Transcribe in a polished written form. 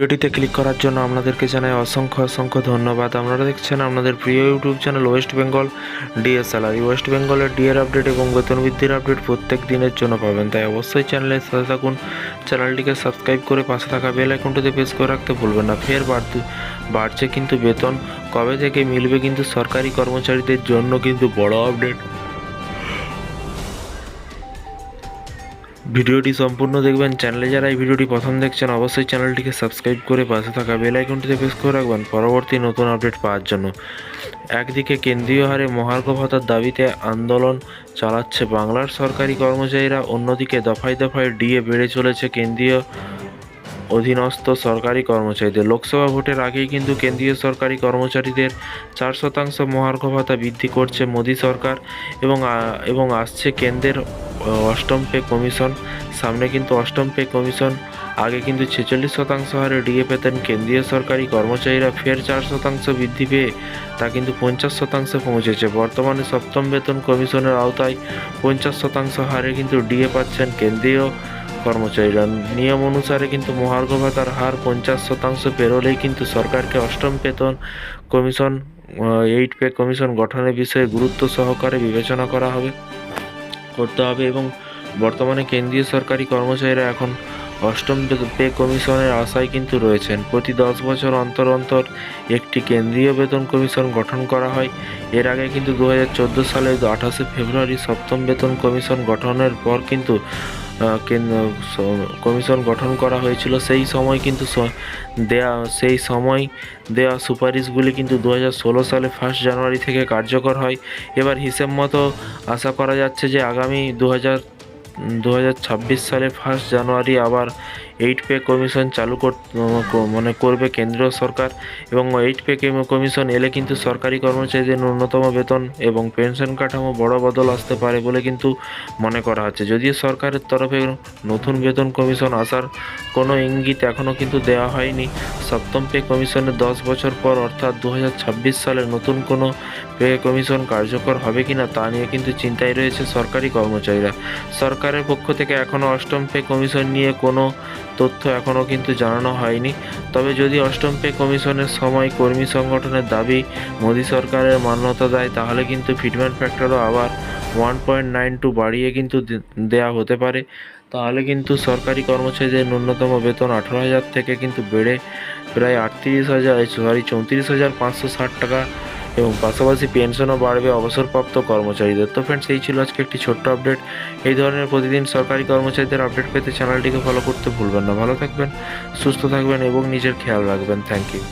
ভিডিওটিতে ক্লিক করার জন্য আপনাদেরকে জানাই অসংখ্য অসংখ্য ধন্যবাদ। আপনারা দেখছেন আপনাদের প্রিয় YouTube channel West Bengal DA salary. West বেঙ্গলের ডিএর আপডেট এবং বেতন বৃদ্ধির আপডেট প্রত্যেক দিনের জন্য পাবেন, তাই অবশ্যই চ্যানেলের সাথে থাকুন। চ্যানেলটিকে সাবস্ক্রাইব করে পাশে থাকা বেল আইকনটিতে প্রেস করে রাখতে ভুলবেন না। ফের বাড়ছে কিন্তু বেতন, কবে থেকে মিলবে কিন্তু সরকারি কর্মচারীদের জন্য কিন্তু বড় আপডেট। ভিডিওটি সম্পূর্ণ দেখবেন। চ্যানেলে যারা এই ভিডিওটি প্রথম দেখছেন অবশ্যই চ্যানেলটিকে সাবস্ক্রাইব করে পাশে থাকা বেল আইকনটিতে প্রেস করে রাখবেন পরবর্তী নতুন আপডেট পাওয়ার জন্য। একদিকে কেন্দ্রীয় হারে মহার্ঘ ভাতার দাবিতে আন্দোলন চালাচ্ছে বাংলার সরকারি কর্মচারীরা, অন্যদিকে দফায় দফায় ডিএ বেড়ে চলেছে কেন্দ্রীয় অধীনস্থ সরকারি কর্মচারীদের। লোকসভা ভোটের আগেই কিন্তু কেন্দ্রীয় সরকারি কর্মচারীদের 4% মহার্ঘ ভাতা বৃদ্ধি করছে মোদী সরকার এবং আসছে কেন্দ্রের অষ্টম পে কমিশন। সামনে কিন্তু অষ্টম পে কমিশন। আগে কিন্তু 46% হারে ডিএ পেতেন কেন্দ্রীয় সরকারি কর্মচারীরা, ফের 4% বৃদ্ধি পেয়ে তা কিন্তু 50% পৌঁছেছে। বর্তমানে সপ্তম বেতন কমিশনের আওতায় 50% হারে কিন্তু ডিএ পাচ্ছেন কেন্দ্রীয় কর্মচারীরা। নিয়ম অনুসারে কিন্তু মহার্ঘ ভাতার হার 50% পেরোলেই কিন্তু সরকারকে অষ্টম বেতন কমিশন 8 পে কমিশন গঠনের বিষয়ে গুরুত্ব সহকারে বিবেচনা করতে হবে এবং বর্তমানে কেন্দ্রীয় সরকারি কর্মচারীরা এখন অষ্টম পে কমিশনের আশায় কিন্তু রয়েছেন। প্রতি 10 বছর অন্তর অন্তর একটি কেন্দ্রীয় বেতন কমিশন গঠন করা হয়। এর আগে কিন্তু 2014 সালের 28 ফেব্রুয়ারি সপ্তম বেতন কমিশন গঠনের পর কিন্তু কমিশন গঠন করা হয়েছিল। সেই সময় দেয়া সুপারিশগুলি কিন্তু 2016 সালে 1 জানুয়ারি থেকে কার্যকর হয়। এবার হিসেব মতো আশা করা যাচ্ছে যে আগামী 2026 সালে 1 জানুয়ারি আবার 8 পে কমিশন চালু করবে কেন্দ্রীয় সরকার এবং 8 পে কমিশন এলে কিন্তু সরকারি কর্মচারীদের ন্যূনতম বেতন এবং পেনশন কাঠামো বড় বদল আসতে পারে বলে কিন্তু মনে করা হচ্ছে। যদিও সরকারের তরফে নতুন বেতন কমিশন আসার কোনো ইঙ্গিত এখনও কিন্তু দেওয়া হয়নি। সপ্তম পে কমিশনের 10 বছর পর অর্থাৎ 2026 সালে নতুন কোনো পে কমিশন কার্যকর হবে কিনা তা নিয়ে কিন্তু চিন্তায় রয়েছে সরকারি কর্মচারীরা। সরকারের পক্ষ থেকে এখনও অষ্টম পে কমিশন নিয়ে কোনো তথ্য এখনও কিন্তু জানানো হয়নি। তবে যদি অষ্টম পে কমিশনের সময় কর্মী সংগঠনের দাবি মোদী সরকারের মান্যতা দেয়, তাহলে কিন্তু ফিটমেন্ট ফ্যাক্টরও আবার 1.92 বাড়িয়ে কিন্তু দেয়া হতে পারে। তাহলে কিন্তু সরকারি কর্মচারীদের ন্যূনতম বেতন 18,000 থেকে কিন্তু বেড়ে প্রায় 34,560 টাকা এবং পাশাপাশি পেনশনও বাড়বে অবসরপ্রাপ্ত কর্মচারীদের। তো ফ্রেন্ডস, এই ছিল আজকে একটি ছোট্ট আপডেট। এই ধরনের প্রতিদিন সরকারি কর্মচারীদের আপডেট পেতে চ্যানেলটিকে ফলো করতে ভুলবেন না। ভালো থাকবেন, সুস্থ থাকবেন এবং নিজের খেয়াল রাখবেন। Thank you.